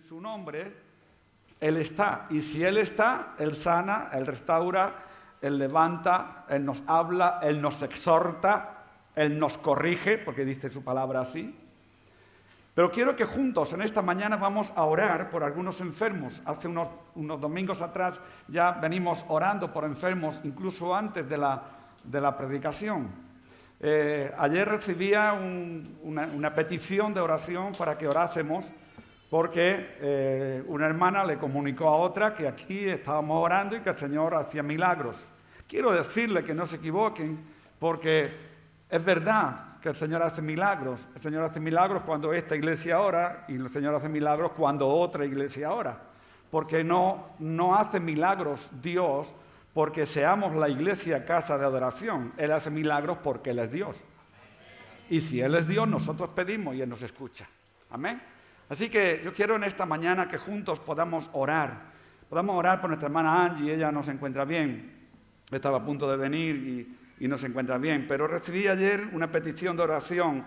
su nombre, Él está. Y si Él está, Él sana, Él restaura, Él levanta, Él nos habla, Él nos exhorta, Él nos corrige, porque dice su palabra así. Pero quiero que juntos en esta mañana vamos a orar por algunos enfermos. Hace unos domingos atrás ya venimos orando por enfermos, incluso antes de la predicación. Ayer recibía una petición de oración para que orásemos, porque una hermana le comunicó a otra que aquí estábamos orando y que el Señor hacía milagros. Quiero decirle que no se equivoquen, porque es verdad que el Señor hace milagros. El Señor hace milagros cuando esta iglesia ora y el Señor hace milagros cuando otra iglesia ora. Porque no hace milagros Dios porque seamos la iglesia casa de adoración. Él hace milagros porque Él es Dios. Y si Él es Dios, nosotros pedimos y Él nos escucha. Amén. Así que yo quiero en esta mañana que juntos podamos orar. Podamos orar por nuestra hermana Angie, ella no se encuentra bien. Estaba a punto de venir y no se encuentra bien. Pero recibí ayer una petición de oración.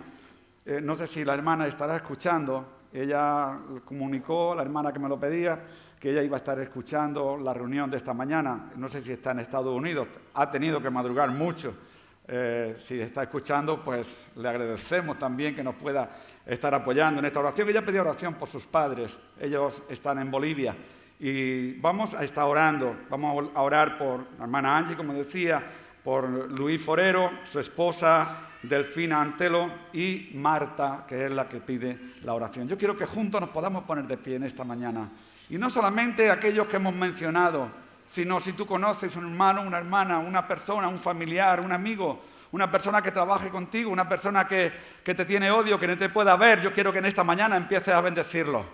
No sé si la hermana estará escuchando. Ella comunicó, la hermana que me lo pedía, que ella iba a estar escuchando la reunión de esta mañana. No sé si está en Estados Unidos. Ha tenido que madrugar mucho. Si está escuchando, pues le agradecemos también que nos pueda estar apoyando en esta oración. Ella pedía oración por sus padres. Ellos están en Bolivia. Y vamos a estar orando. Vamos a orar por la hermana Angie, como decía, por Luis Forero, su esposa Delfina Antelo y Marta, que es la que pide la oración. Yo quiero que juntos nos podamos poner de pie en esta mañana. Y no solamente aquellos que hemos mencionado, sino si tú conoces un hermano, una hermana, una persona, un familiar, un amigo, una persona que trabaje contigo, una persona que te tiene odio, que no te pueda ver, yo quiero que en esta mañana empieces a bendecirlo.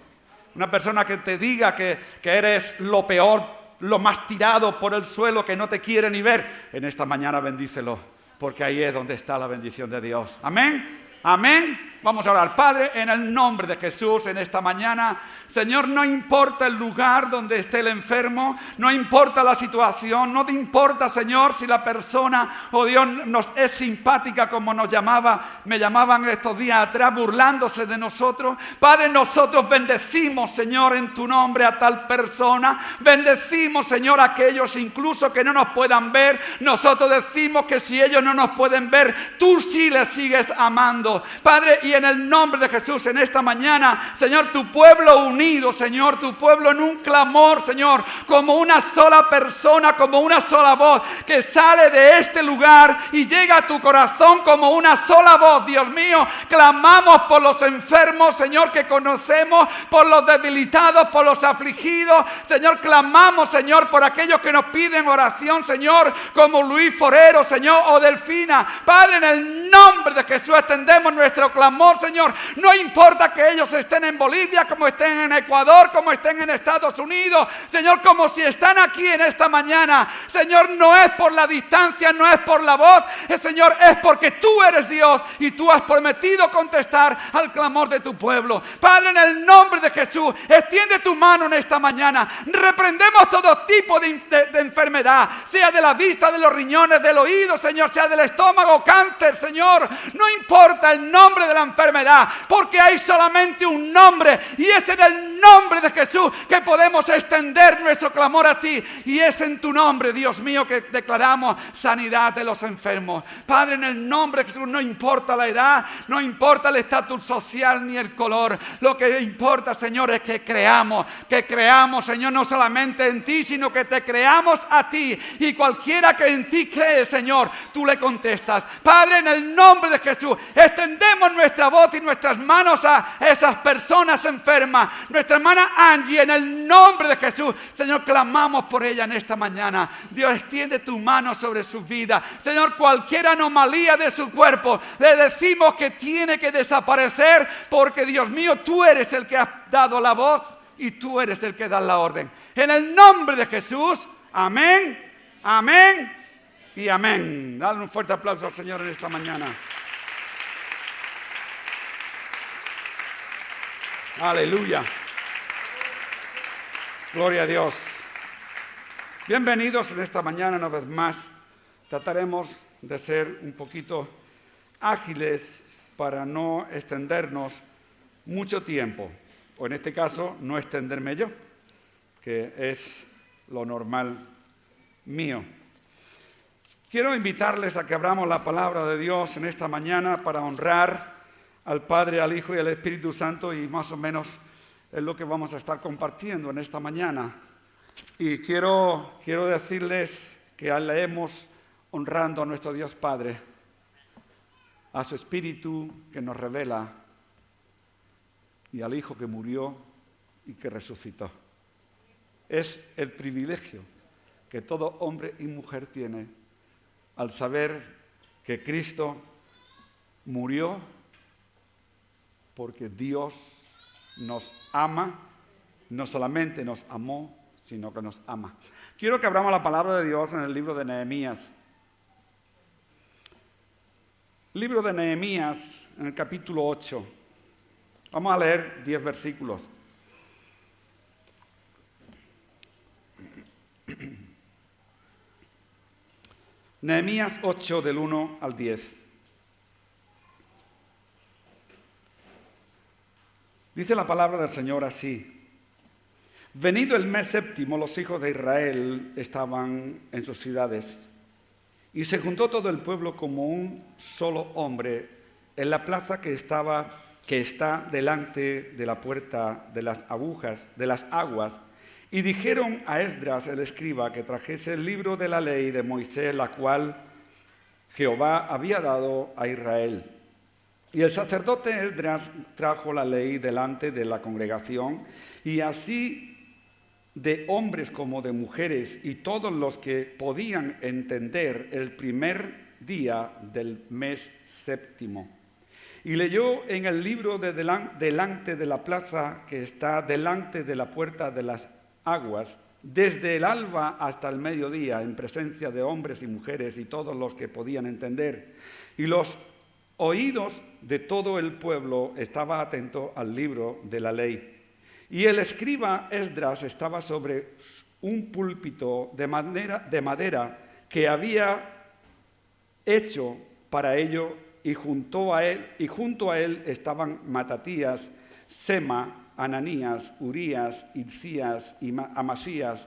Una persona que te diga que eres lo peor, lo más tirado por el suelo, que no te quiere ni ver, en esta mañana bendícelo, porque ahí es donde está la bendición de Dios. Amén. Amén. Vamos a orar. Padre, en el nombre de Jesús, en esta mañana, Señor, no importa el lugar donde esté el enfermo, no importa la situación, no te importa, Señor, si la persona, oh Dios, nos es simpática como me llamaban estos días atrás, burlándose de nosotros. Padre, nosotros bendecimos, Señor, en tu nombre a tal persona. Bendecimos, Señor, a aquellos incluso que no nos puedan ver. Nosotros decimos que si ellos no nos pueden ver, tú sí les sigues amando. Padre, y en el nombre de Jesús, en esta mañana, Señor, tu pueblo unido, Señor, tu pueblo en un clamor, Señor, como una sola persona, como una sola voz, que sale de este lugar y llega a tu corazón como una sola voz. Dios mío, clamamos por los enfermos, Señor, que conocemos, por los debilitados, por los afligidos. Señor, clamamos, Señor, por aquellos que nos piden oración, Señor, como Luis Forero, Señor, o Delfina. Padre, en el nombre de Jesús extendemos nuestro clamor, Señor. No importa que ellos estén en Bolivia, como estén en Ecuador, como estén en Estados Unidos, Señor, como si están aquí en esta mañana. Señor, no es por la distancia, no es por la voz, Señor, es porque tú eres Dios y tú has prometido contestar al clamor de tu pueblo. Padre, en el nombre de Jesús, extiende tu mano en esta mañana. Reprendemos todo tipo de enfermedad, sea de la vista, de los riñones, del oído, Señor, sea del estómago, cáncer, Señor. No importa el nombre de la enfermedad, porque hay solamente un nombre, y es en el nombre de Jesús que podemos extender nuestro clamor a ti, y es en tu nombre, Dios mío, que declaramos sanidad de los enfermos. Padre, en el nombre de Jesús, no importa la edad, no importa el estatus social ni el color, lo que importa, Señor, es que creamos, Señor, no solamente en ti, sino que te creamos a ti, y cualquiera que en ti cree, Señor, tú le contestas. Padre, en el nombre de Jesús, extendemos nuestra voz y nuestras manos a esas personas enfermas. Nuestra hermana Angie, en el nombre de Jesús, Señor, clamamos por ella en esta mañana. Dios, extiende tu mano sobre su vida. Señor, cualquier anomalía de su cuerpo, le decimos que tiene que desaparecer, porque Dios mío, tú eres el que has dado la voz y tú eres el que da la orden. En el nombre de Jesús, amén, amén y amén. Dale un fuerte aplauso al Señor en esta mañana. Aleluya. Gloria a Dios. Bienvenidos en esta mañana una vez más. Trataremos de ser un poquito ágiles para no extendernos mucho tiempo. o en este caso, no extenderme yo, que es lo normal mío. Quiero invitarles a que abramos la palabra de Dios en esta mañana para honrar al Padre, al Hijo y al Espíritu Santo, y más o menos es lo que vamos a estar compartiendo en esta mañana. Y quiero decirles que leemos honrando a nuestro Dios Padre, a su Espíritu que nos revela y al Hijo que murió y que resucitó. Es el privilegio que todo hombre y mujer tiene al saber que Cristo murió porque Dios nos ama, no solamente nos amó, sino que nos ama. Quiero que abramos la palabra de Dios en el libro de Nehemías. Libro de Nehemías, en el capítulo 8. Vamos a leer 10 versículos. Nehemías 8, del 1 al 10. Dice la palabra del Señor así: Venido el mes séptimo, los hijos de Israel estaban en sus ciudades, y se juntó todo el pueblo como un solo hombre en la plaza que está delante de la puerta de las aguas, y dijeron a Esdras el escriba que trajese el libro de la ley de Moisés, la cual Jehová había dado a Israel. Y el sacerdote Esdras trajo la ley delante de la congregación, y así de hombres como de mujeres, y todos los que podían entender, el primer día del mes séptimo. Y leyó en el libro delante de la plaza que está delante de la puerta de las aguas, desde el alba hasta el mediodía, en presencia de hombres y mujeres y todos los que podían entender. Y los oídos de todo el pueblo estaban atentos al libro de la ley. Y el escriba Esdras estaba sobre un púlpito de madera que había hecho para ello, y junto a él estaban Matatías, Sema, Ananías, Urías, Hilcías y Amasías,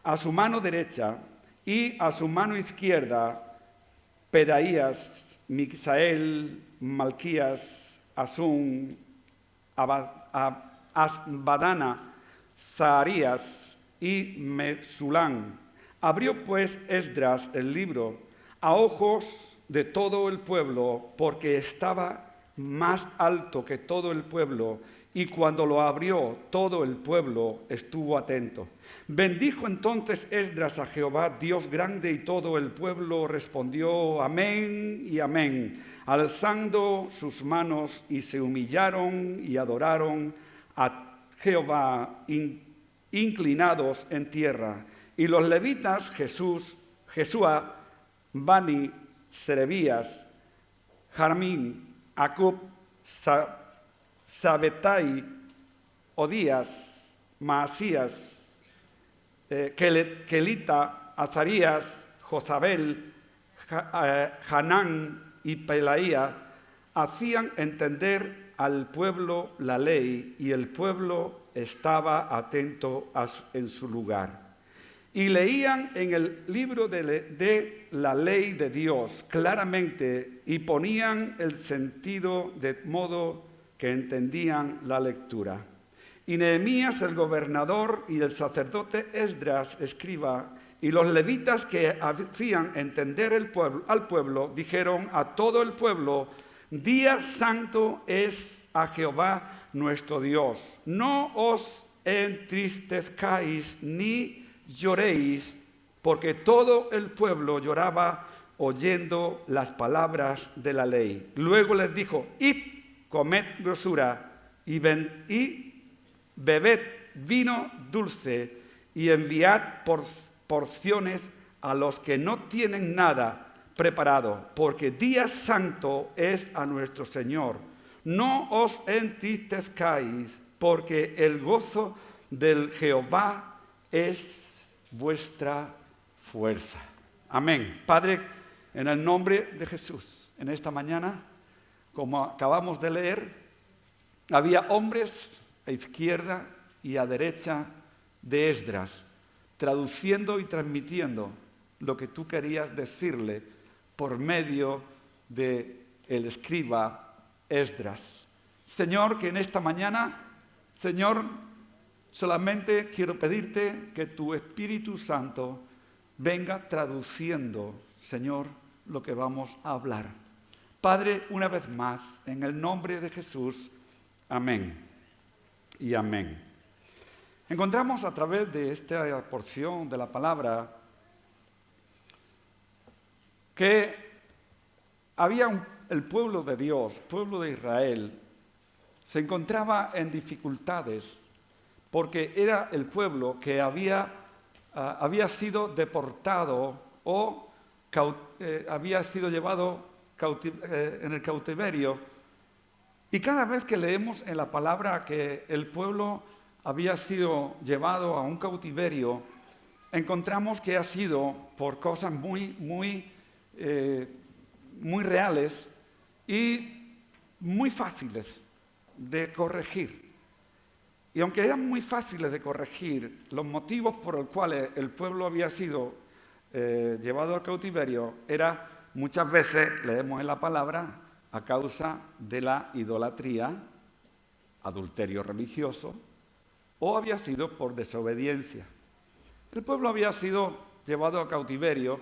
a su mano derecha, y a su mano izquierda Pedaías, Misael, Malquías, Asum, Asbadana, Zaharías y Mesulán. Abrió pues Esdras el libro a ojos de todo el pueblo, porque estaba más alto que todo el pueblo, y cuando lo abrió, todo el pueblo estuvo atento. Bendijo entonces Esdras a Jehová, Dios grande, y todo el pueblo respondió amén y amén, alzando sus manos, y se humillaron y adoraron a Jehová, inclinados en tierra. Y los levitas, Jesúa, Bani, Serebías, Jarmín, Acub, Sabetai, Odías, Maasías, Kelita, Azarías, Josabel, Hanán y Pelaía, hacían entender al pueblo la ley, y el pueblo estaba atento en su lugar. Y leían en el libro de la ley de Dios claramente, y ponían el sentido de modo que entendían la lectura. Y Nehemías el gobernador y el sacerdote Esdras escriba y los levitas que hacían entender al pueblo dijeron a todo el pueblo: Día santo es a Jehová nuestro Dios. No os entristezcáis ni lloréis, porque todo el pueblo lloraba oyendo las palabras de la ley. Luego les dijo: Id, comed grosura y bebed vino dulce, y enviad porciones a los que no tienen nada preparado, porque día santo es a nuestro Señor. No os entristezcáis, porque el gozo del Jehová es vuestra fuerza. Amén. Padre, en el nombre de Jesús, en esta mañana, como acabamos de leer, había hombres a izquierda y a derecha de Esdras, traduciendo y transmitiendo lo que tú querías decirle por medio del escriba Esdras. Señor, que en esta mañana, Señor, solamente quiero pedirte que tu Espíritu Santo venga traduciendo, Señor, lo que vamos a hablar. Padre, una vez más, en el nombre de Jesús, amén y amén. Encontramos a través de esta porción de la palabra que había el pueblo de Dios, pueblo de Israel, se encontraba en dificultades porque era el pueblo que había sido deportado o había sido llevado en el cautiverio. Y cada vez que leemos en la palabra que el pueblo había sido llevado a un cautiverio, encontramos que ha sido por cosas muy reales y muy fáciles de corregir. Y aunque eran muy fáciles de corregir, los motivos por los cuales el pueblo había sido llevado al cautiverio era, muchas veces, leemos en la palabra, a causa de la idolatría, adulterio religioso, o había sido por desobediencia. El pueblo había sido llevado al cautiverio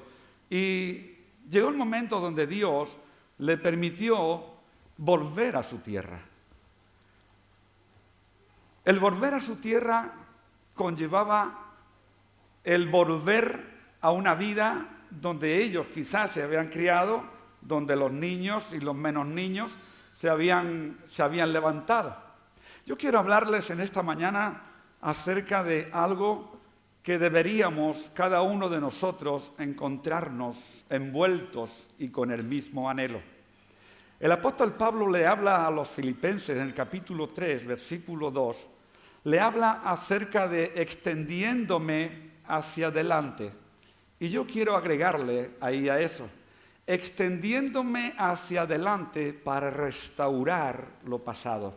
y llegó el momento donde Dios le permitió volver a su tierra. El volver a su tierra conllevaba el volver a una vida donde ellos quizás se habían criado, donde los niños y los menos niños se habían levantado. Yo quiero hablarles en esta mañana acerca de algo que deberíamos cada uno de nosotros encontrarnos envueltos y con el mismo anhelo. El apóstol Pablo le habla a los filipenses en el capítulo 3, versículo 2, le habla acerca de extendiéndome hacia adelante. Y yo quiero agregarle ahí a eso, extendiéndome hacia adelante para restaurar lo pasado.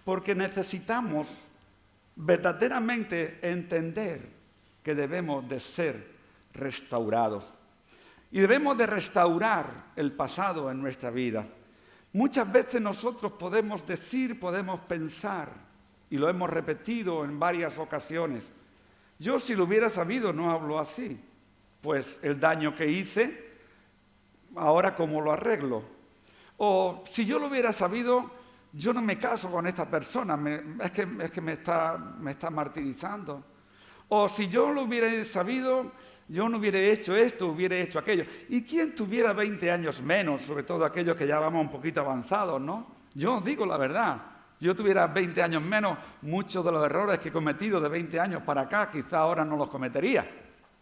Porque necesitamos verdaderamente entender que debemos de ser restaurados. Y debemos de restaurar el pasado en nuestra vida. Muchas veces nosotros podemos decir, podemos pensar, y lo hemos repetido en varias ocasiones, yo si lo hubiera sabido no hablo así, pues el daño que hice, ahora cómo lo arreglo. O si yo lo hubiera sabido, yo no me caso con esta persona, es que me está martirizando. O si yo lo hubiera sabido, yo no hubiera hecho esto, hubiera hecho aquello. ¿Y quién tuviera 20 años menos, sobre todo aquellos que ya vamos un poquito avanzados, ¿no? Yo digo la verdad, yo tuviera 20 años menos, muchos de los errores que he cometido de 20 años para acá, quizá ahora no los cometería.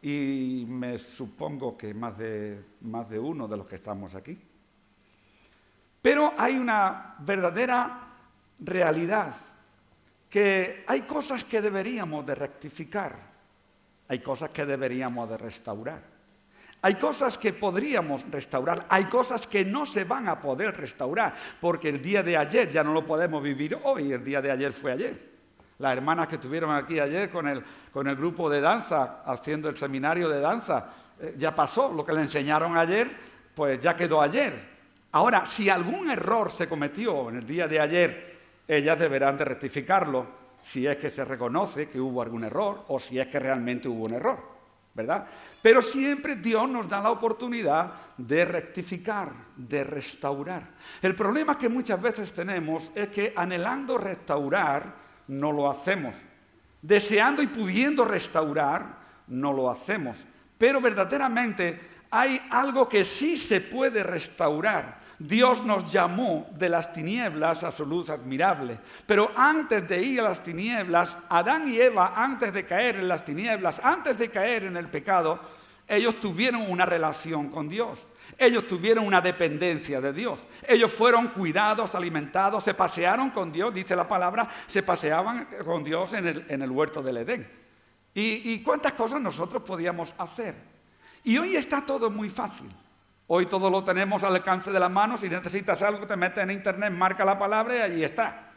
Y me supongo que más de uno de los que estamos aquí. Pero hay una verdadera realidad, que hay cosas que deberíamos de rectificar, hay cosas que deberíamos de restaurar, hay cosas que podríamos restaurar, hay cosas que no se van a poder restaurar, porque el día de ayer ya no lo podemos vivir hoy, el día de ayer fue ayer. Las hermanas que estuvieron aquí ayer con el grupo de danza, haciendo el seminario de danza, ya pasó, lo que le enseñaron ayer, pues ya quedó ayer. Ahora, si algún error se cometió en el día de ayer, ellas deberán de rectificarlo, si es que se reconoce que hubo algún error o si es que realmente hubo un error, ¿verdad? Pero siempre Dios nos da la oportunidad de rectificar, de restaurar. El problema que muchas veces tenemos es que anhelando restaurar, no lo hacemos. Deseando y pudiendo restaurar, no lo hacemos. Pero verdaderamente hay algo que sí se puede restaurar. Dios nos llamó de las tinieblas a su luz admirable. Pero antes de ir a las tinieblas, Adán y Eva, antes de caer en las tinieblas, antes de caer en el pecado, ellos tuvieron una relación con Dios. Ellos tuvieron una dependencia de Dios. Ellos fueron cuidados, alimentados, se pasearon con Dios, dice la palabra, se paseaban con Dios en el huerto del Edén. ¿Y cuántas cosas nosotros podíamos hacer? Y hoy está todo muy fácil. Hoy todo lo tenemos al alcance de la mano. Si necesitas algo, te metes en internet, marca la palabra y allí está.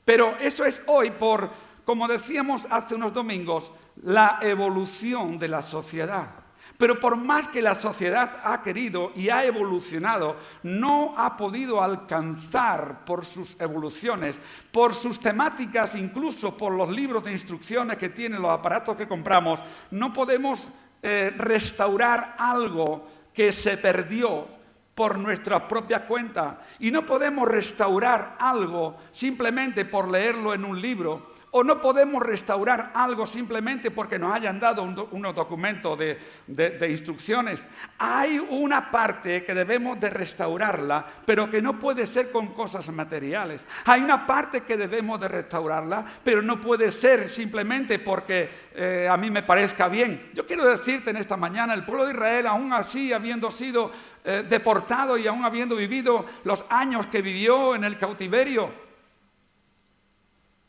Pero eso es hoy por, como decíamos hace unos domingos, la evolución de la sociedad. Pero por más que la sociedad ha querido y ha evolucionado, no ha podido alcanzar por sus evoluciones, por sus temáticas, incluso por los libros de instrucciones que tienen los aparatos que compramos, no podemos restaurar algo que se perdió por nuestra propia cuenta. Y no podemos restaurar algo simplemente por leerlo en un libro. O no podemos restaurar algo simplemente porque nos hayan dado unos documentos de instrucciones. Hay una parte que debemos de restaurarla, pero que no puede ser con cosas materiales. Hay una parte que debemos de restaurarla, pero no puede ser simplemente porque a mí me parezca bien. Yo quiero decirte en esta mañana, el pueblo de Israel, aún así habiendo sido deportado y aún habiendo vivido los años que vivió en el cautiverio,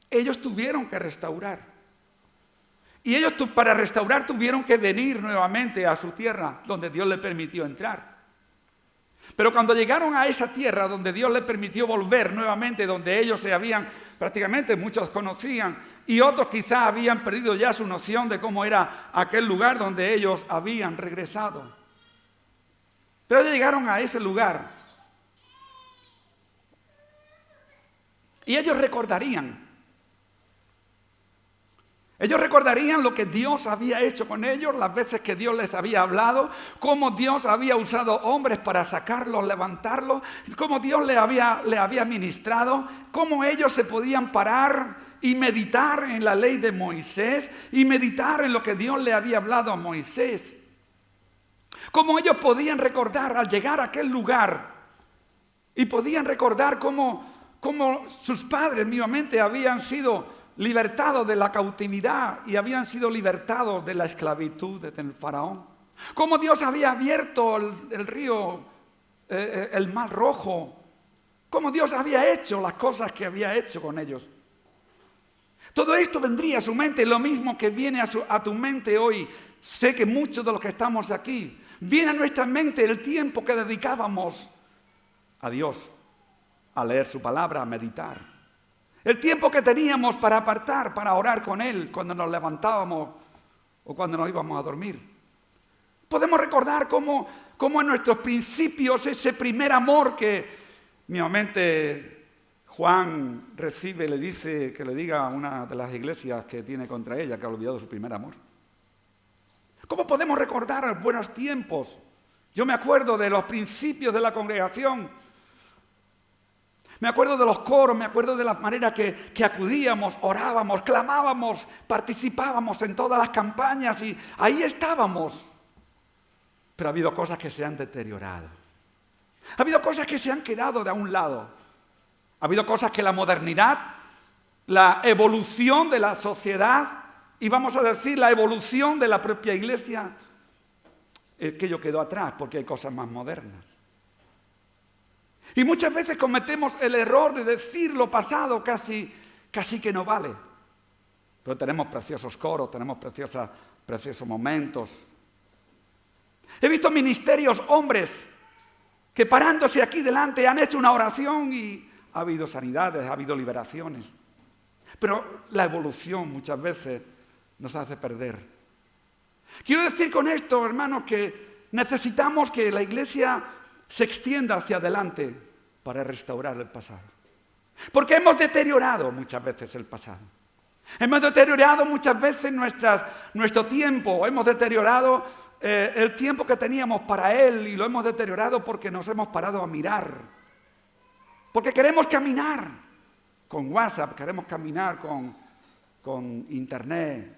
ellos tuvieron que restaurar. Y ellos para restaurar tuvieron que venir nuevamente a su tierra, donde Dios les permitió entrar. Pero cuando llegaron a esa tierra donde Dios les permitió volver nuevamente, donde ellos se habían, prácticamente muchos conocían, y otros quizás habían perdido ya su noción de cómo era aquel lugar donde ellos habían regresado. Pero ellos llegaron a ese lugar. Y ellos recordarían lo que Dios había hecho con ellos, las veces que Dios les había hablado, cómo Dios había usado hombres para sacarlos, levantarlos, cómo Dios le había ministrado, cómo ellos se podían parar y meditar en la ley de Moisés y meditar en lo que Dios le había hablado a Moisés. Cómo ellos podían recordar al llegar a aquel lugar y podían recordar cómo sus padres mismamente habían sido libertados de la cautividad y habían sido libertados de la esclavitud del faraón. Cómo Dios había abierto el río, el mar rojo. Cómo Dios había hecho las cosas que había hecho con ellos. Todo esto vendría a su mente, lo mismo que viene a tu mente hoy. Sé que muchos de los que estamos aquí, viene a nuestra mente el tiempo que dedicábamos a Dios, a leer su palabra, a meditar. El tiempo que teníamos para apartar, para orar con Él cuando nos levantábamos o cuando nos íbamos a dormir. Podemos recordar cómo en nuestros principios ese primer amor que mismamente Juan recibe, le dice que le diga a una de las iglesias que tiene contra ella que ha olvidado su primer amor. ¿Cómo podemos recordar los buenos tiempos? Yo me acuerdo de los principios de la congregación. Me acuerdo de los coros, me acuerdo de la manera que acudíamos, orábamos, clamábamos, participábamos en todas las campañas y ahí estábamos. Pero ha habido cosas que se han deteriorado. Ha habido cosas que se han quedado de a un lado. Ha habido cosas que la modernidad, la evolución de la sociedad y vamos a decir la evolución de la propia iglesia, aquello quedó atrás porque hay cosas más modernas. Y muchas veces cometemos el error de decir lo pasado casi que no vale. Pero tenemos preciosos coros, tenemos preciosos momentos. He visto ministerios, hombres, que parándose aquí delante han hecho una oración y ha habido sanidades, ha habido liberaciones. Pero la evolución muchas veces nos hace perder. Quiero decir con esto, hermanos, que necesitamos que la iglesia se extienda hacia adelante para restaurar el pasado. Porque hemos deteriorado muchas veces el pasado. Hemos deteriorado muchas veces nuestro tiempo. Hemos deteriorado el tiempo que teníamos para Él y lo hemos deteriorado porque nos hemos parado a mirar. Porque queremos caminar con WhatsApp, queremos caminar con Internet.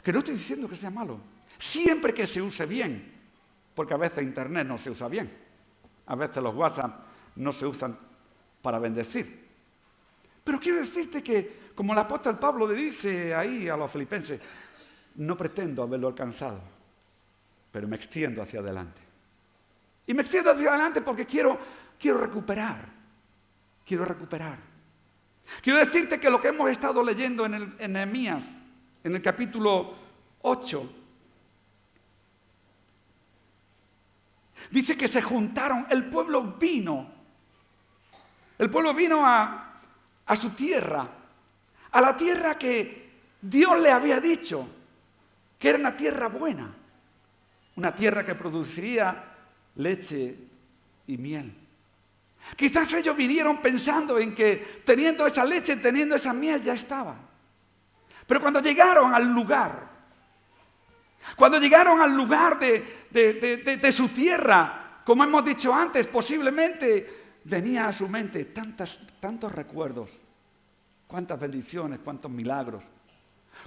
Que no estoy diciendo que sea malo. Siempre que se use bien. Porque a veces Internet no se usa bien. A veces los WhatsApp no se usan para bendecir. Pero quiero decirte que, como el apóstol Pablo le dice ahí a los filipenses, no pretendo haberlo alcanzado, pero me extiendo hacia adelante. Y me extiendo hacia adelante porque quiero recuperar. Quiero recuperar. Quiero decirte que lo que hemos estado leyendo en Nehemías, en el capítulo 8, dice que se juntaron, el pueblo vino El pueblo vino a su tierra, a la tierra que Dios le había dicho que era una tierra buena, una tierra que produciría leche y miel. Quizás ellos vinieron pensando en que teniendo esa leche, teniendo esa miel ya estaba. Pero cuando llegaron al lugar de su tierra, como hemos dicho antes, posiblemente venía a su mente tantos recuerdos, cuántas bendiciones, cuántos milagros.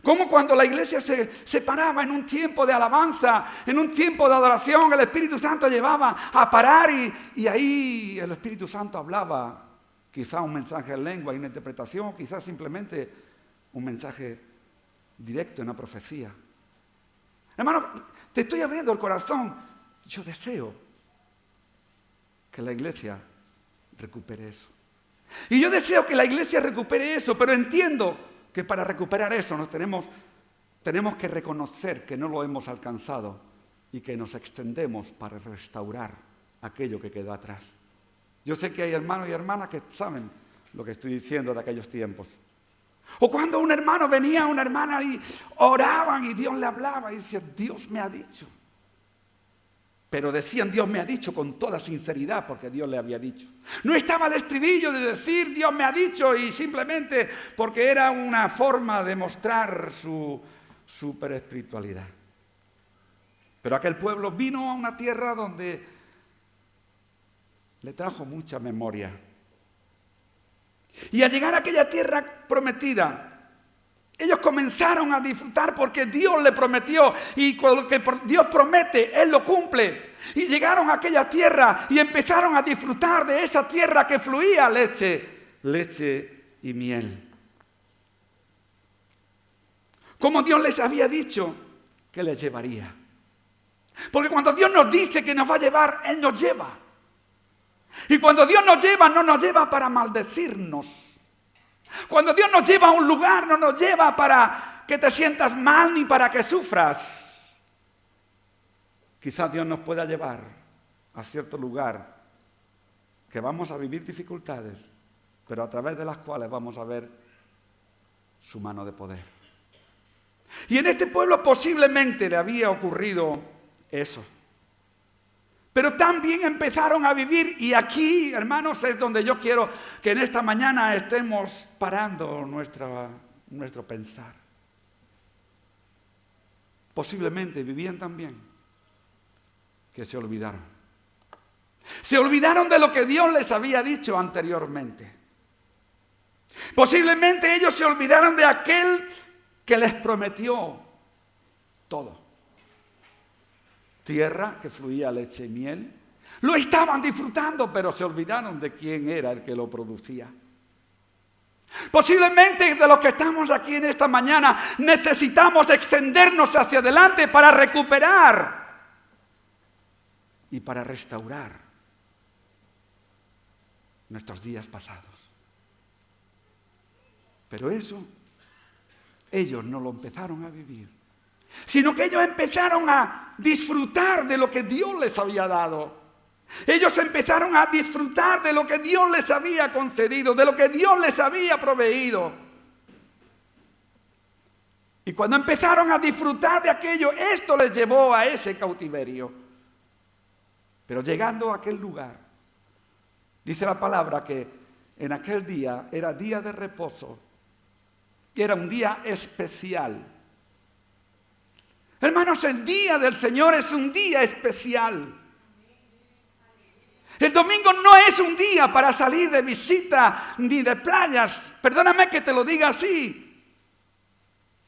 Como cuando la iglesia se paraba en un tiempo de alabanza, en un tiempo de adoración, el Espíritu Santo llevaba a parar y ahí el Espíritu Santo hablaba, quizá un mensaje en lengua, una interpretación, quizás simplemente un mensaje directo, una profecía. Hermano, te estoy abriendo el corazón. Yo deseo que la iglesia recupere eso. Y yo deseo que la iglesia recupere eso, pero entiendo que para recuperar eso tenemos que reconocer que no lo hemos alcanzado y que nos extendemos para restaurar aquello que quedó atrás. Yo sé que hay hermanos y hermanas que saben lo que estoy diciendo de aquellos tiempos. O cuando un hermano venía, una hermana y oraban y Dios le hablaba y decía, Dios me ha dicho. Pero decían, Dios me ha dicho con toda sinceridad porque Dios le había dicho. No estaba el estribillo de decir, Dios me ha dicho y simplemente porque era una forma de mostrar su superespiritualidad. Pero aquel pueblo vino a una tierra donde le trajo mucha memoria. Y al llegar a aquella tierra prometida, ellos comenzaron a disfrutar porque Dios le prometió y con lo que Dios promete, Él lo cumple. Y llegaron a aquella tierra y empezaron a disfrutar de esa tierra que fluía leche y miel. Como Dios les había dicho que les llevaría. Porque cuando Dios nos dice que nos va a llevar, Él nos lleva. Y cuando Dios nos lleva, no nos lleva para maldecirnos. Cuando Dios nos lleva a un lugar, no nos lleva para que te sientas mal ni para que sufras. Quizás Dios nos pueda llevar a cierto lugar que vamos a vivir dificultades, pero a través de las cuales vamos a ver su mano de poder. Y en este pueblo posiblemente le había ocurrido eso. Pero también empezaron a vivir, y aquí, hermanos, es donde yo quiero que en esta mañana estemos parando nuestro pensar. Posiblemente vivían tan bien que se olvidaron. Se olvidaron de lo que Dios les había dicho anteriormente. Posiblemente ellos se olvidaron de aquel que les prometió todo. Tierra que fluía leche y miel. Lo estaban disfrutando, pero se olvidaron de quién era el que lo producía. Posiblemente de los que estamos aquí en esta mañana necesitamos extendernos hacia adelante para recuperar y para restaurar nuestros días pasados. Pero eso ellos no lo empezaron a vivir, sino que ellos empezaron a disfrutar de lo que Dios les había dado. Ellos empezaron a disfrutar de lo que Dios les había concedido, de lo que Dios les había proveído. Y cuando empezaron a disfrutar de aquello, esto les llevó a ese cautiverio. Pero llegando a aquel lugar, dice la palabra que en aquel día era día de reposo, que era un día especial. Hermanos, el día del Señor es un día especial. El domingo no es un día para salir de visita ni de playas. Perdóname que te lo diga así.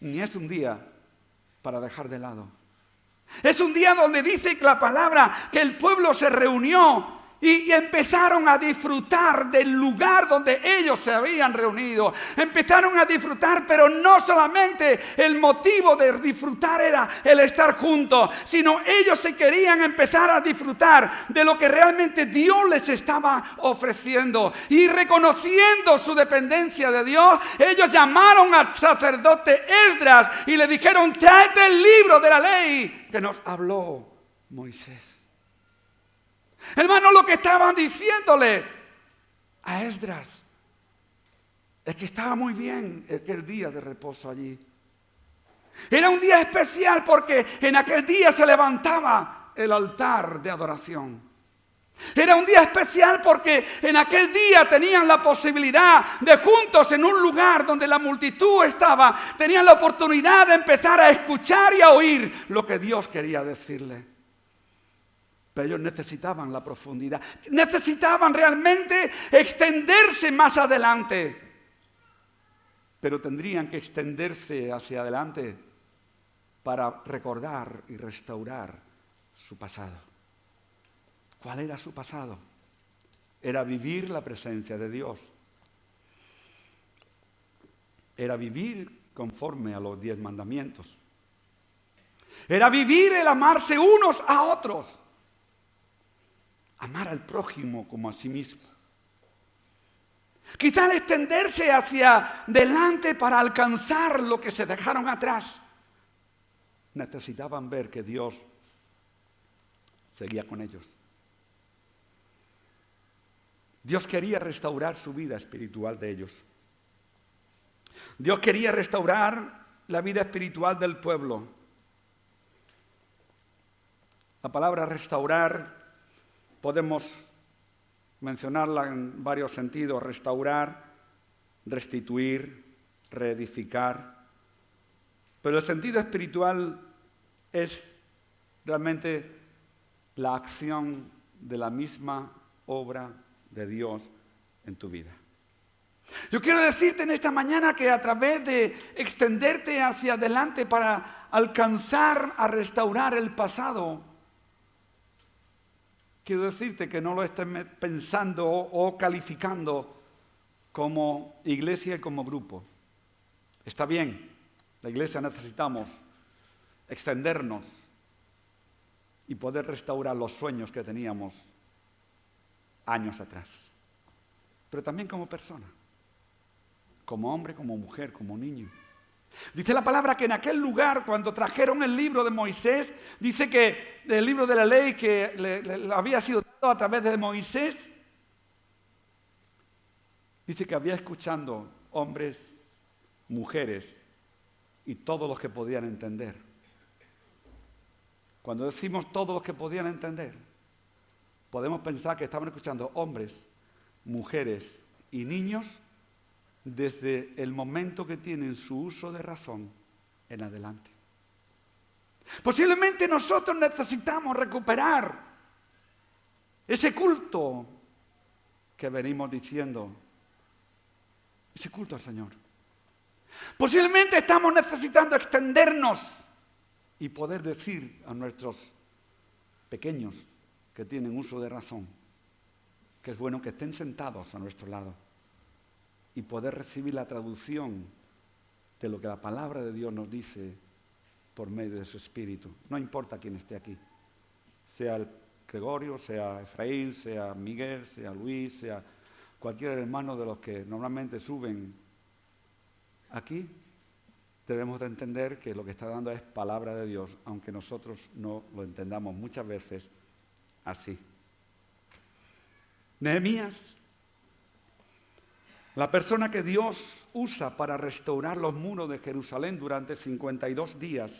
Ni es un día para dejar de lado. Es un día donde dice la palabra que el pueblo se reunió y empezaron a disfrutar del lugar donde ellos se habían reunido. Empezaron a disfrutar, pero no solamente el motivo de disfrutar era el estar juntos, sino ellos se querían empezar a disfrutar de lo que realmente Dios les estaba ofreciendo. Y reconociendo su dependencia de Dios, ellos llamaron al sacerdote Esdras y le dijeron: tráete el libro de la ley que nos habló Moisés. Hermano, lo que estaban diciéndole a Esdras. Es que estaba muy bien aquel día de reposo allí. Era un día especial porque en aquel día se levantaba el altar de adoración. Era un día especial porque en aquel día tenían la posibilidad de juntos en un lugar donde la multitud estaba, tenían la oportunidad de empezar a escuchar y a oír lo que Dios quería decirle. Pero ellos necesitaban la profundidad, necesitaban realmente extenderse más adelante. Pero tendrían que extenderse hacia adelante para recordar y restaurar su pasado. ¿Cuál era su pasado? Era vivir la presencia de Dios. Era vivir conforme a los 10 mandamientos. Era vivir el amarse unos a otros. Amar al prójimo como a sí mismo. Quizá al extenderse hacia delante para alcanzar lo que se dejaron atrás, necesitaban ver que Dios seguía con ellos. Dios quería restaurar su vida espiritual de ellos. Dios quería restaurar la vida espiritual del pueblo. La palabra restaurar podemos mencionarla en varios sentidos: restaurar, restituir, reedificar. Pero el sentido espiritual es realmente la acción de la misma obra de Dios en tu vida. Yo quiero decirte en esta mañana que a través de extenderte hacia adelante para alcanzar a restaurar el pasado, quiero decirte que no lo estés pensando o calificando como iglesia y como grupo. Está bien, la iglesia necesitamos extendernos y poder restaurar los sueños que teníamos años atrás. Pero también como persona, como hombre, como mujer, como niño. Dice la palabra que en aquel lugar, cuando trajeron el libro de Moisés, dice que el libro de la ley que le había sido dado a través de Moisés, dice que había escuchando hombres, mujeres y todos los que podían entender. Cuando decimos todos los que podían entender, podemos pensar que estaban escuchando hombres, mujeres y niños desde el momento que tienen su uso de razón en adelante. Posiblemente nosotros necesitamos recuperar ese culto que venimos diciendo, ese culto al Señor. Posiblemente estamos necesitando extendernos y poder decir a nuestros pequeños que tienen uso de razón que es bueno que estén sentados a nuestro lado y poder recibir la traducción de lo que la palabra de Dios nos dice por medio de su Espíritu. No importa quién esté aquí, sea el Gregorio, sea Efraín, sea Miguel, sea Luis, sea cualquier hermano de los que normalmente suben aquí, debemos de entender que lo que está dando es palabra de Dios, aunque nosotros no lo entendamos muchas veces así. Nehemías, la persona que Dios usa para restaurar los muros de Jerusalén durante 52 días,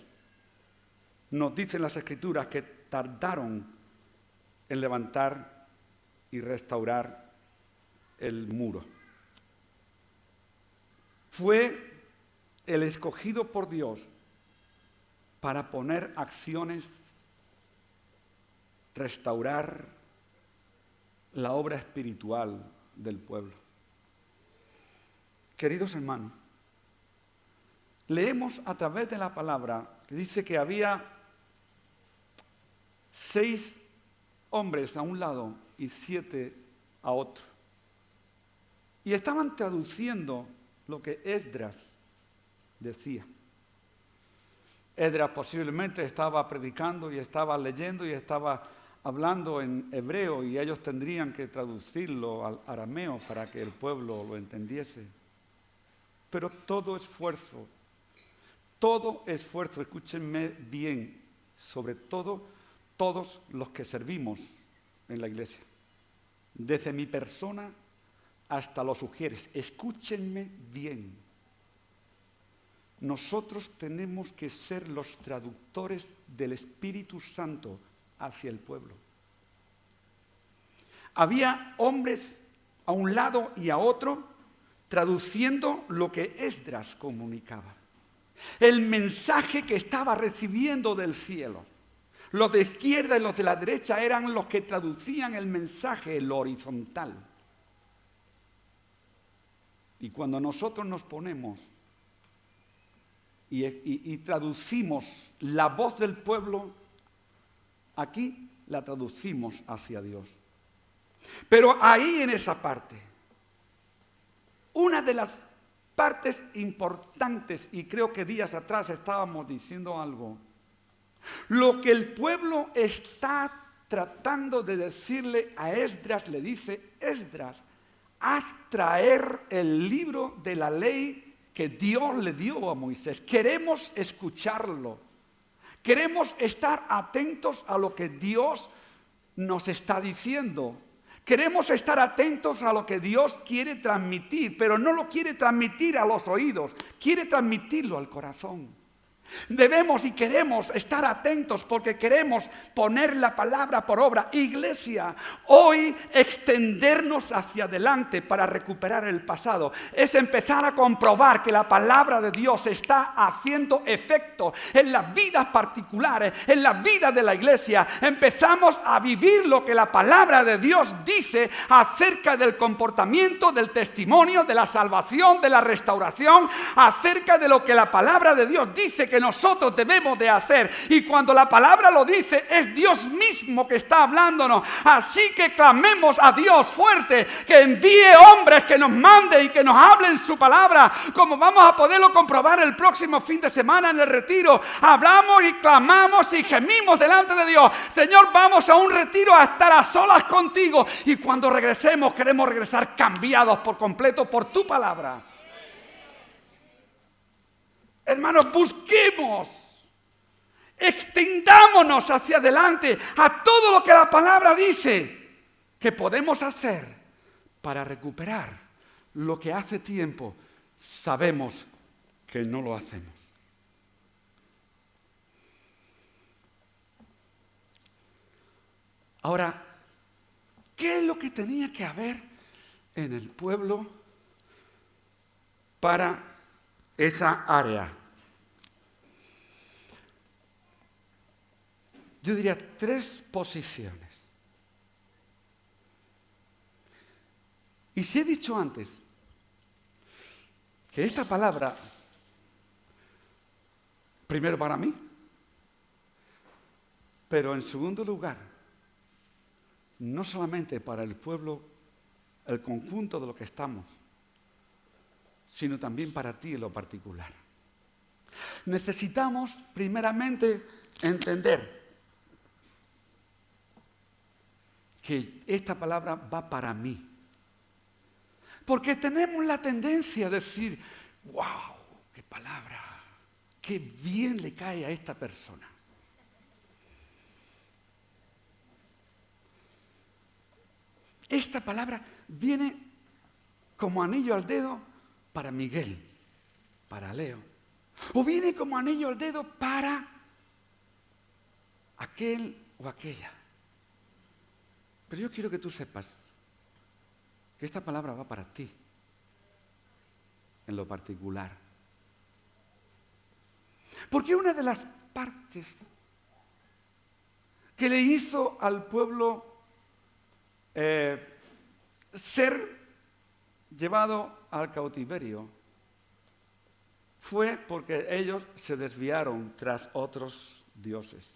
nos dicen las Escrituras que tardaron en levantar y restaurar el muro. Fue el escogido por Dios para poner acciones, restaurar la obra espiritual del pueblo. Queridos hermanos, leemos a través de la palabra que dice que había 6 hombres a un lado y 7 a otro. Y estaban traduciendo lo que Esdras decía. Esdras posiblemente estaba predicando y estaba leyendo y estaba hablando en hebreo y ellos tendrían que traducirlo al arameo para que el pueblo lo entendiese. Pero todo esfuerzo, escúchenme bien, sobre todo todos los que servimos en la iglesia, desde mi persona, hasta los sugieres. Escúchenme bien. Nosotros tenemos que ser los traductores del Espíritu Santo hacia el pueblo. Había hombres a un lado y a otro traduciendo lo que Esdras comunicaba. El mensaje que estaba recibiendo del cielo. Los de izquierda y los de la derecha eran los que traducían el mensaje en lo horizontal. Y cuando nosotros nos ponemos y traducimos la voz del pueblo, aquí la traducimos hacia Dios. Pero ahí en esa parte, una de las partes importantes, y creo que días atrás estábamos diciendo algo, lo que el pueblo está tratando de decirle a Esdras, le dice: Esdras, haz traer el libro de la ley que Dios le dio a Moisés. Queremos escucharlo. Queremos estar atentos a lo que Dios nos está diciendo. Queremos estar atentos a lo que Dios quiere transmitir, pero no lo quiere transmitir a los oídos, quiere transmitirlo al corazón. Debemos y queremos estar atentos porque queremos poner la palabra por obra. Iglesia, hoy extendernos hacia adelante para recuperar el pasado es empezar a comprobar que la palabra de Dios está haciendo efecto en las vidas particulares, en la vida de la iglesia. Empezamos a vivir lo que la palabra de Dios dice acerca del comportamiento, del testimonio, de la salvación, de la restauración, acerca de lo que la palabra de Dios dice que nosotros debemos de hacer. Y cuando la palabra lo dice, es Dios mismo que está hablándonos. Así que clamemos a Dios fuerte, que envíe hombres, que nos mande y que nos hablen su palabra, como vamos a poderlo comprobar el próximo fin de semana en el retiro. Hablamos y clamamos y gemimos delante de Dios: Señor, vamos a un retiro a estar a solas contigo, y cuando regresemos queremos regresar cambiados por completo por tu palabra. Hermanos, busquemos, extendámonos hacia adelante a todo lo que la palabra dice que podemos hacer para recuperar lo que hace tiempo sabemos que no lo hacemos. Ahora, ¿qué es lo que tenía que haber en el pueblo para esa área? Yo diría 3 posiciones. Y si he dicho antes que esta palabra, primero para mí, pero en segundo lugar, no solamente para el pueblo, el conjunto de lo que estamos, sino también para ti en lo particular. Necesitamos primeramente entender que esta palabra va para mí. Porque tenemos la tendencia a decir: ¡wow! ¡Qué palabra! ¡Qué bien le cae a esta persona! Esta palabra viene como anillo al dedo para Miguel, para Leo. O viene como anillo al dedo para aquel o aquella. Pero yo quiero que tú sepas que esta palabra va para ti, en lo particular. Porque una de las partes que le hizo al pueblo ser llevado al cautiverio fue porque ellos se desviaron tras otros dioses.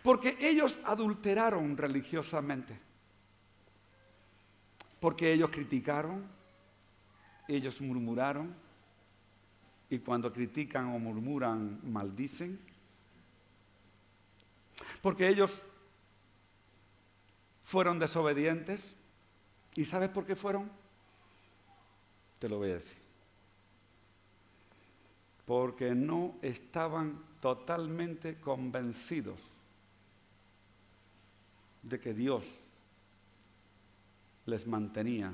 Porque ellos adulteraron religiosamente. Porque ellos criticaron, ellos murmuraron, y cuando critican o murmuran, maldicen. Porque ellos fueron desobedientes. ¿Y sabes por qué fueron? Te lo voy a decir. Porque no estaban totalmente convencidos de que Dios les mantenía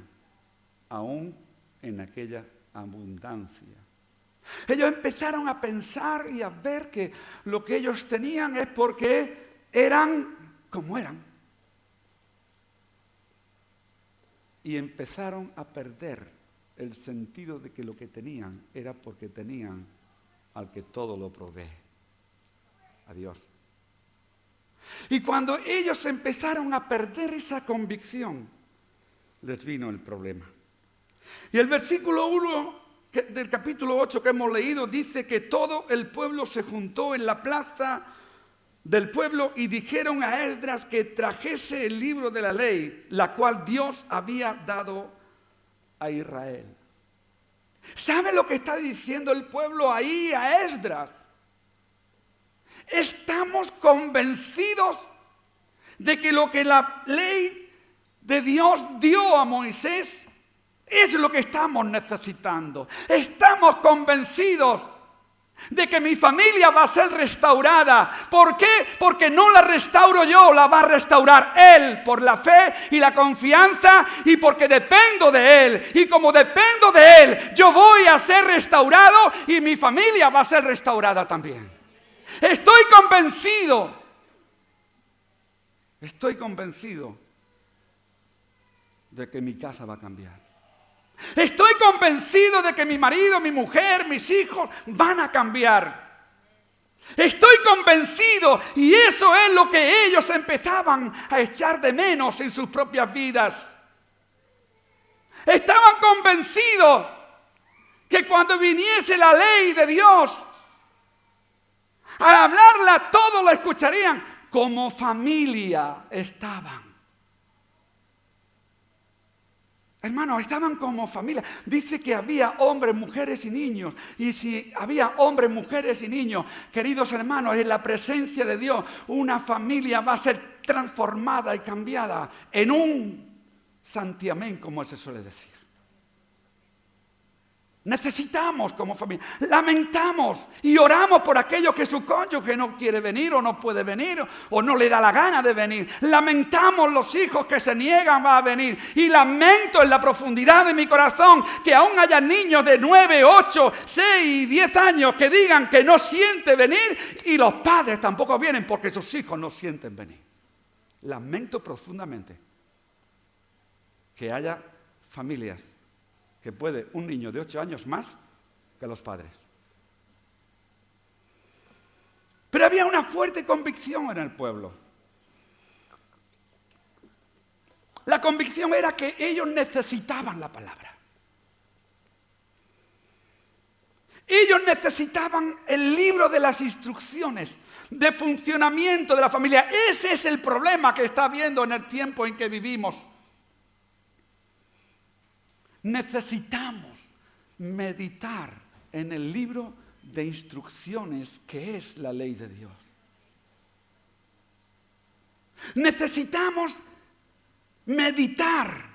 aún en aquella abundancia. Ellos empezaron a pensar y a ver que lo que ellos tenían es porque eran como eran. Y empezaron a perder el sentido de que lo que tenían era porque tenían al que todo lo provee, a Dios. Y cuando ellos empezaron a perder esa convicción, les vino el problema. Y el versículo 1 del capítulo 8 que hemos leído dice que todo el pueblo se juntó en la plaza del pueblo y dijeron a Esdras que trajese el libro de la ley, la cual Dios había dado a Israel. ¿Sabe lo que está diciendo el pueblo ahí a Esdras? Estamos convencidos de que lo que la ley de Dios dio a Moisés es lo que estamos necesitando. Estamos convencidos de que mi familia va a ser restaurada. ¿Por qué? Porque no la restauro yo, la va a restaurar Él por la fe y la confianza y porque dependo de Él. Y como dependo de Él, yo voy a ser restaurado y mi familia va a ser restaurada también. Estoy convencido de que mi casa va a cambiar. Estoy convencido de que mi marido, mi mujer, mis hijos van a cambiar. Estoy convencido, y eso es lo que ellos empezaban a echar de menos en sus propias vidas. Estaban convencidos que cuando viniese la ley de Dios, al hablarla todos la escucharían. Como familia estaban. Hermanos, estaban como familia. Dice que había hombres, mujeres y niños. Y si había hombres, mujeres y niños, queridos hermanos, en la presencia de Dios, una familia va a ser transformada y cambiada en un santiamén, como se suele decir. Necesitamos como familia, lamentamos y oramos por aquello que su cónyuge no quiere venir o no puede venir o no le da la gana de venir. Lamentamos los hijos que se niegan a venir y lamento en la profundidad de mi corazón que aún haya niños de 9, 8, 6 y 10 años que digan que no sienten venir y los padres tampoco vienen porque sus hijos no sienten venir. Lamento profundamente que haya familias que puede un niño de 8 años más que los padres. Pero había una fuerte convicción en el pueblo. La convicción era que ellos necesitaban la palabra. Ellos necesitaban el libro de las instrucciones de funcionamiento de la familia. Ese es el problema que está habiendo en el tiempo en que vivimos. Necesitamos meditar en el libro de instrucciones que es la ley de Dios. Necesitamos meditar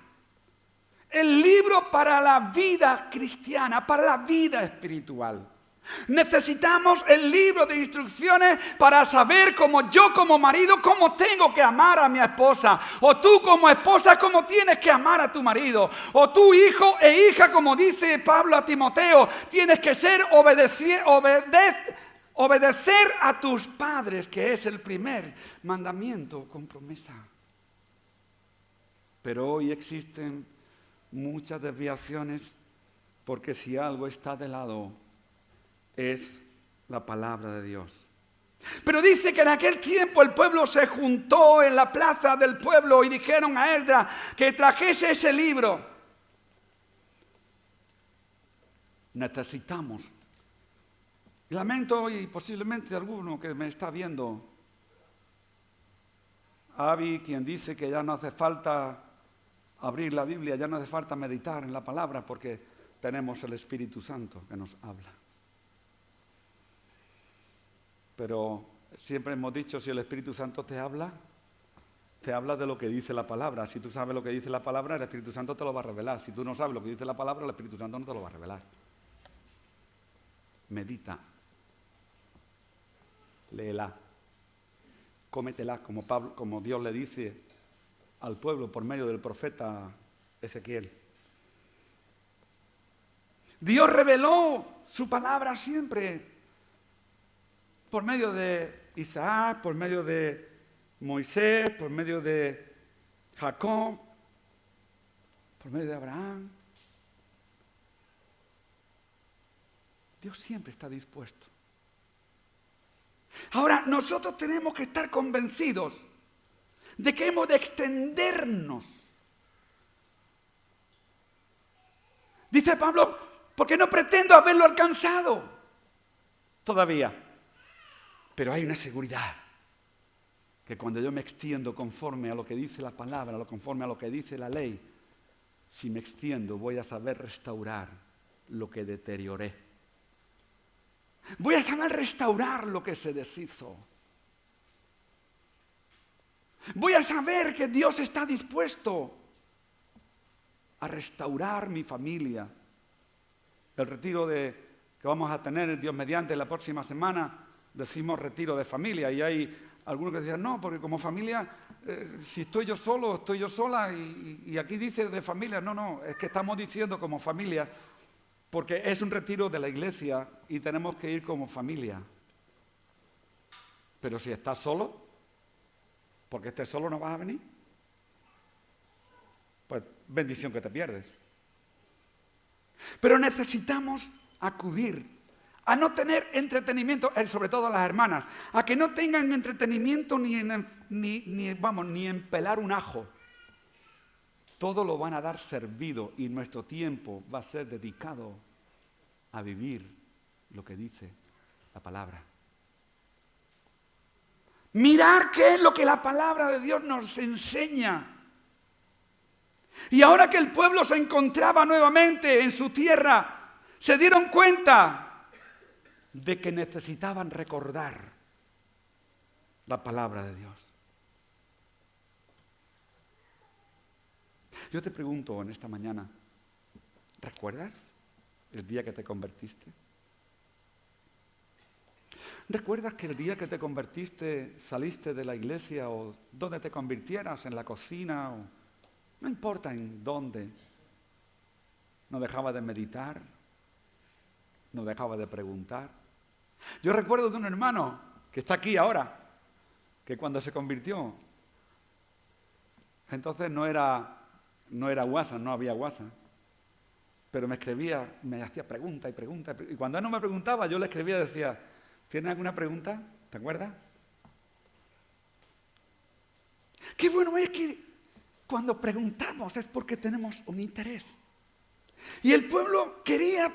el libro para la vida cristiana, para la vida espiritual. Necesitamos el libro de instrucciones para saber cómo yo como marido, cómo tengo que amar a mi esposa. O tú como esposa, cómo tienes que amar a tu marido. O tú hijo e hija, como dice Pablo a Timoteo, tienes que obedecer a tus padres, que es el primer mandamiento con promesa. Pero hoy existen muchas desviaciones porque si algo está de lado es la palabra de Dios. Pero dice que en aquel tiempo el pueblo se juntó en la plaza del pueblo y dijeron a Esdras que trajese ese libro. Necesitamos. Lamento y posiblemente alguno que me está viendo. Avi, quien dice que ya no hace falta abrir la Biblia, ya no hace falta meditar en la palabra porque tenemos el Espíritu Santo que nos habla. Pero siempre hemos dicho, si el Espíritu Santo te habla de lo que dice la palabra. Si tú sabes lo que dice la palabra, el Espíritu Santo te lo va a revelar. Si tú no sabes lo que dice la palabra, el Espíritu Santo no te lo va a revelar. Medita. Léela. Cómetela, como Dios le dice al pueblo por medio del profeta Ezequiel. Dios reveló su palabra siempre por medio de Isaac, por medio de Moisés, por medio de Jacob, por medio de Abraham. Dios siempre está dispuesto. Ahora, nosotros tenemos que estar convencidos de que hemos de extendernos. Dice Pablo, porque no pretendo haberlo alcanzado todavía. Pero hay una seguridad, que cuando yo me extiendo conforme a lo que dice la palabra, conforme a lo que dice la ley, si me extiendo voy a saber restaurar lo que deterioré. Voy a saber restaurar lo que se deshizo. Voy a saber que Dios está dispuesto a restaurar mi familia. El retiro que vamos a tener, Dios mediante, la próxima semana, decimos retiro de familia. Y hay algunos que dicen, no, porque como familia, si estoy yo solo, estoy yo sola, y aquí dice de familia. No, es que estamos diciendo como familia, porque es un retiro de la iglesia y tenemos que ir como familia. Pero si estás solo, porque estés solo no vas a venir, pues bendición que te pierdes. Pero necesitamos acudir a no tener entretenimiento, sobre todo las hermanas, a que no tengan entretenimiento ni en pelar un ajo. Todo lo van a dar servido y nuestro tiempo va a ser dedicado a vivir lo que dice la palabra. Mirar qué es lo que la palabra de Dios nos enseña. Y ahora que el pueblo se encontraba nuevamente en su tierra, se dieron cuenta de que necesitaban recordar la palabra de Dios. Yo te pregunto en esta mañana, ¿recuerdas el día que te convertiste? ¿Recuerdas que el día que te convertiste saliste de la iglesia o donde te convirtieras, en la cocina o no importa en dónde, no dejaba de meditar, no dejaba de preguntar? Yo recuerdo de un hermano que está aquí ahora, que cuando se convirtió, entonces no era WhatsApp, no había WhatsApp, pero me escribía, me hacía preguntas y preguntas, y cuando él no me preguntaba, yo le escribía y decía, ¿tienes alguna pregunta? ¿Te acuerdas? Qué bueno es que cuando preguntamos es porque tenemos un interés. Y el pueblo quería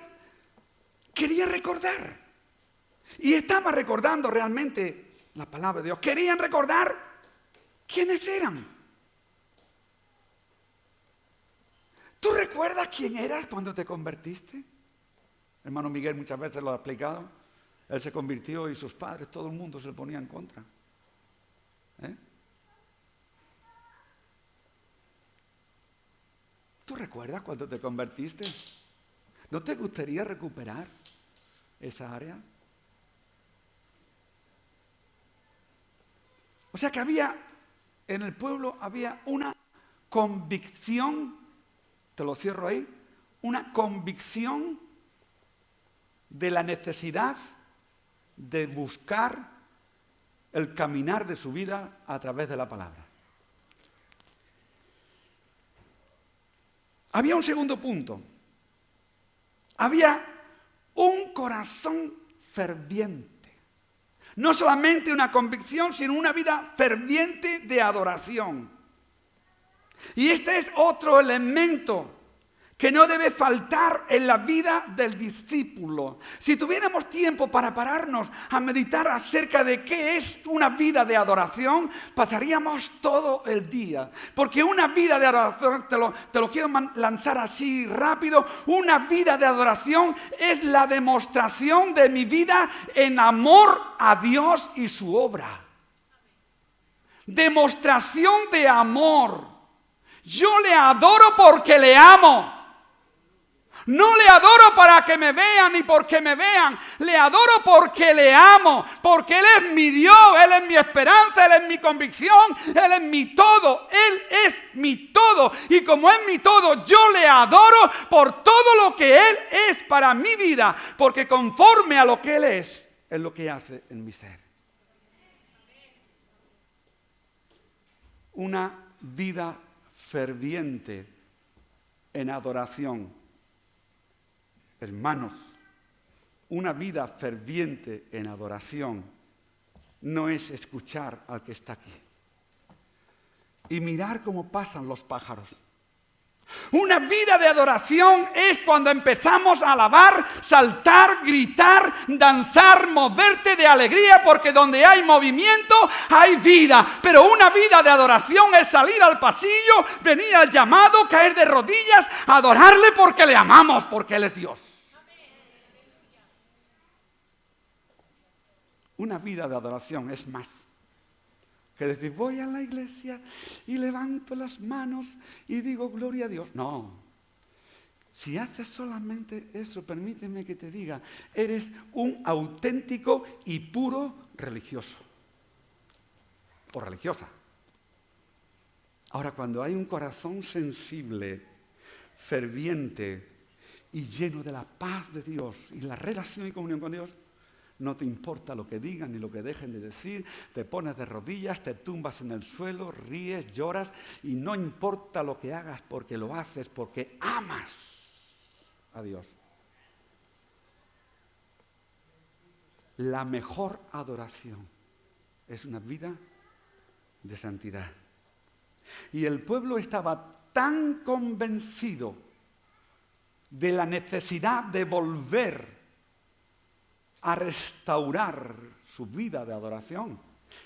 recordar. Y estaba recordando realmente la palabra de Dios. Querían recordar quiénes eran. ¿Tú recuerdas quién eras cuando te convertiste? Hermano Miguel muchas veces lo ha explicado. Él se convirtió y sus padres, todo el mundo se le ponía en contra. ¿Tú recuerdas cuando te convertiste? ¿No te gustaría recuperar esa área? O sea que en el pueblo había una convicción, te lo cierro ahí, una convicción de la necesidad de buscar el caminar de su vida a través de la palabra. Había un segundo punto. Había un corazón ferviente. No solamente una convicción, sino una vida ferviente de adoración. Y este es otro elemento que no debe faltar en la vida del discípulo. Si tuviéramos tiempo para pararnos a meditar acerca de qué es una vida de adoración, pasaríamos todo el día. Porque una vida de adoración, te lo quiero lanzar así rápido, una vida de adoración es la demostración de mi vida en amor a Dios y su obra. Demostración de amor. Yo le adoro porque le amo. No le adoro para que me vean ni porque me vean. Le adoro porque le amo, porque Él es mi Dios, Él es mi esperanza, Él es mi convicción, Él es mi todo. Él es mi todo. Y como es mi todo, yo le adoro por todo lo que Él es para mi vida, porque conforme a lo que Él es lo que hace en mi ser. Una vida ferviente en adoración. Hermanos, una vida ferviente en adoración no es escuchar al que está aquí y mirar cómo pasan los pájaros. Una vida de adoración es cuando empezamos a alabar, saltar, gritar, danzar, moverte de alegría, porque donde hay movimiento hay vida. Pero una vida de adoración es salir al pasillo, venir al llamado, caer de rodillas, adorarle porque le amamos, porque Él es Dios. Una vida de adoración es más que decir, voy a la iglesia y levanto las manos y digo, gloria a Dios. No. Si haces solamente eso, permíteme que te diga, eres un auténtico y puro religioso. O religiosa. Ahora, cuando hay un corazón sensible, ferviente y lleno de la paz de Dios y la relación y comunión con Dios, no te importa lo que digan ni lo que dejen de decir, te pones de rodillas, te tumbas en el suelo, ríes, lloras y no importa lo que hagas porque lo haces, porque amas a Dios. La mejor adoración es una vida de santidad. Y el pueblo estaba tan convencido de la necesidad de volver a restaurar su vida de adoración.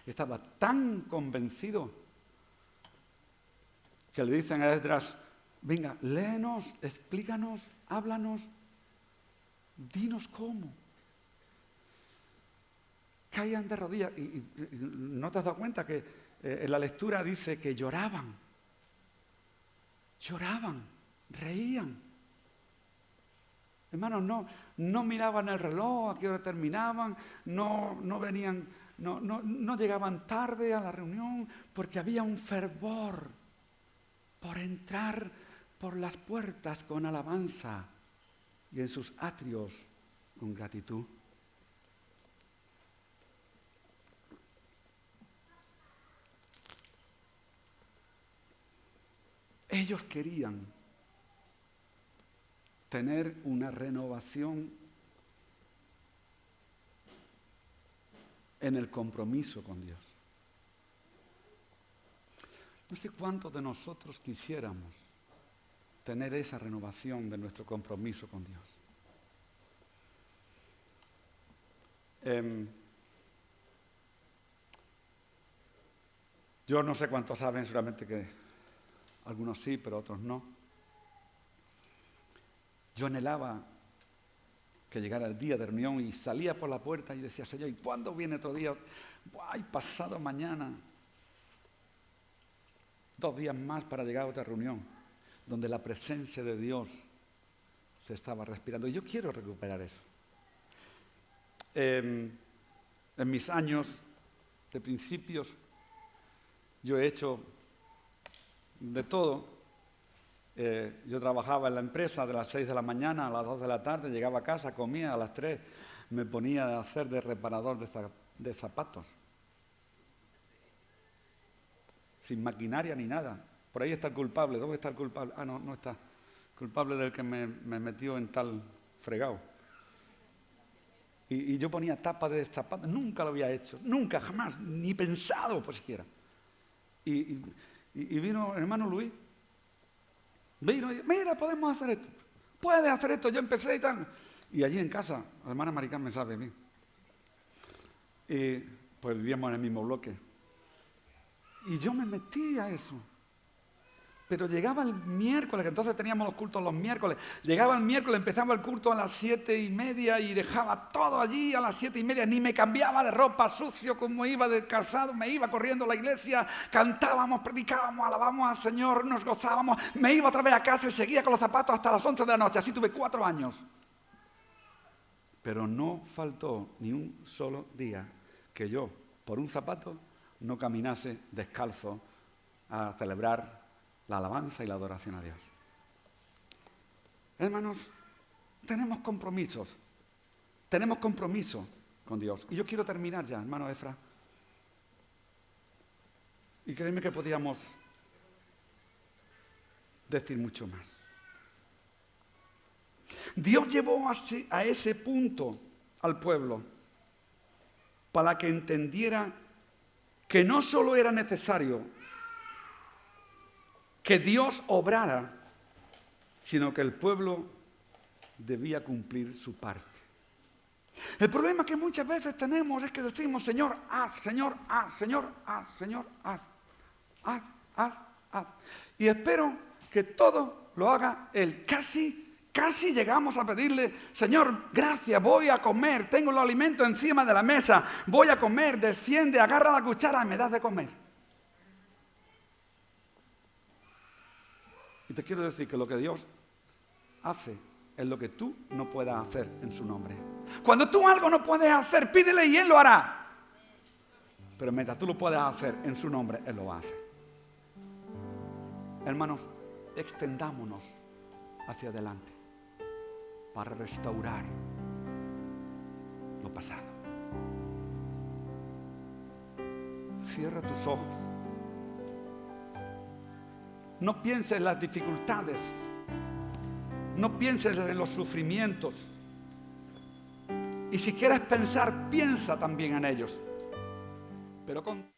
Estaba tan convencido que le dicen a Esdras, venga, léenos, explícanos, háblanos, dinos cómo. Caían de rodillas. Y ¿no te has dado cuenta que en la lectura dice que lloraban? Lloraban, reían. Hermanos, no miraban el reloj, a qué hora terminaban, no venían, no llegaban tarde a la reunión, porque había un fervor por entrar por las puertas con alabanza y en sus atrios con gratitud. Ellos querían tener una renovación en el compromiso con Dios. No sé cuántos de nosotros quisiéramos tener esa renovación de nuestro compromiso con Dios. Yo no sé cuántos saben, seguramente que algunos sí, pero otros no. Yo anhelaba que llegara el día de reunión y salía por la puerta y decía, Señor, ¿y cuándo viene otro día? ¡Ay, pasado mañana! 2 días más para llegar a otra reunión, donde la presencia de Dios se estaba respirando. Y yo quiero recuperar eso. En mis años de principios, yo he hecho de todo. Yo trabajaba en la empresa de las 6 de la mañana a las 2 de la tarde, llegaba a casa, comía, a las 3 me ponía a hacer de reparador de zapatos. Sin maquinaria ni nada. Por ahí está el culpable. ¿Dónde está el culpable? Ah, no está. Culpable del que me metió en tal fregado. Y yo ponía tapa de zapatos. Nunca lo había hecho. Nunca, jamás. Ni pensado, por siquiera. Y vino el hermano Luis. Vino y dijo, mira, podemos hacer esto. Puedes hacer esto. Yo empecé y tal. Y allí en casa, la hermana Maricán me sabe bien. Y pues vivíamos en el mismo bloque. Y yo me metí a eso. Pero llegaba el miércoles, que entonces teníamos los cultos los miércoles, llegaba el miércoles, empezaba el culto a las 7:30 y dejaba todo allí a las 7:30, ni me cambiaba de ropa, sucio como iba de casado, me iba corriendo a la iglesia, cantábamos, predicábamos, alabamos al Señor, nos gozábamos, me iba otra vez a casa y seguía con los zapatos hasta las 11 de la noche, así tuve 4 años. Pero no faltó ni un solo día que yo, por un zapato, no caminase descalzo a celebrar la alabanza y la adoración a Dios. Hermanos, tenemos compromiso con Dios. Y yo quiero terminar ya, hermano Efra. Y créeme que podríamos decir mucho más. Dios llevó a ese punto al pueblo para que entendiera que no solo era necesario que Dios obrara, sino que el pueblo debía cumplir su parte. El problema que muchas veces tenemos es que decimos, Señor, haz, Señor, haz, Señor, haz, Señor, haz, haz, haz, haz. Y espero que todo lo haga Él. Casi llegamos a pedirle, Señor, gracias, voy a comer, tengo los alimentos encima de la mesa, voy a comer, desciende, agarra la cuchara y me das de comer. Y te quiero decir que lo que Dios hace es lo que tú no puedas hacer en su nombre. Cuando tú algo no puedes hacer, pídele y Él lo hará. Pero mientras tú lo puedas hacer en su nombre, Él lo hace. Hermanos, extendámonos hacia adelante para restaurar lo pasado. Cierra tus ojos. No pienses en las dificultades. No pienses en los sufrimientos. Y si quieres pensar, piensa también en ellos. Pero con